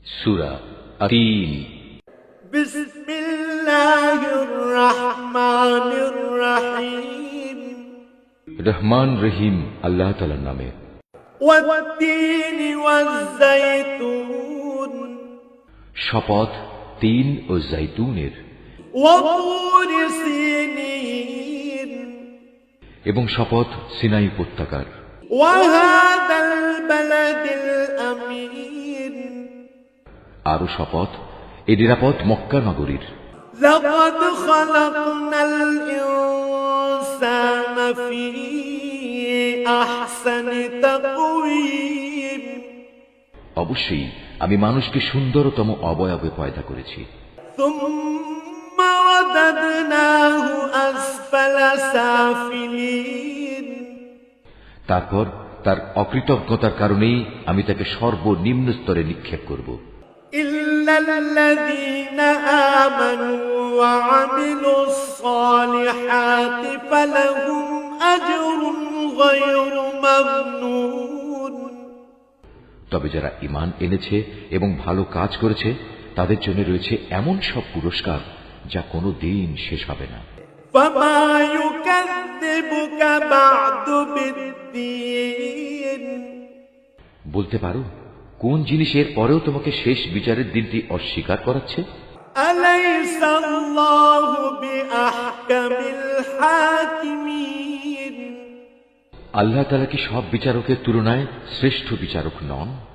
সূরা আত-তিন। বিসমিল্লাহির রহমানির রহিম। রহমান রহিম আল্লাহ তাআলার নামে। ওয়াত-তিন ওয়াজ-যাইতুন। শপথ তিন ও জাইতুনের। ওয়া-তুর সিনিন। এবং শপথ সিনাই উপত্যকার। ওয়া-হাযাল বালাদিল আমিন। আরো শপথ এ নিরাপদ মক্কা নগরীর। লাকাদ খালাকনাল ইনসানা ফি আহসানি তাকওয়িম। অবশ্যই আমি মানুষকে সুন্দরতম অবয়বে পয়দা করেছি। সুম্মা ওয়াদাদনাহু আসফালা সাফিলিন। তারপর তার অকৃতজ্ঞতার কারণেই আমি তাকে সর্বনিম্ন স্তরে নিক্ষেপ করব। ইল্লাল্লাযীনা আমানু ওয়া আমিলুস সালিহাতি ফালাহুম আজরুন গায়রু মামনুন। তবে যারা ঈমান এনেছে এবং ভালো কাজ করেছে তাদের জন্য রয়েছে এমন সব পুরস্কার যা কোনো দিন শেষ হবে না। ফামা ইউকাযযিবুকা বা'দু বিদ্দীন। বলতে পারো কোন জিনিসের পরেও তোমাকে শেষ বিচারের দিনটি অস্বীকার করাচ্ছে? আলাইসাল্লাহু বিআহকামিল হাকিমিন। আল্লাহ তাআলা কি সব বিচারকের তুলনায় শ্রেষ্ঠ বিচারক নন?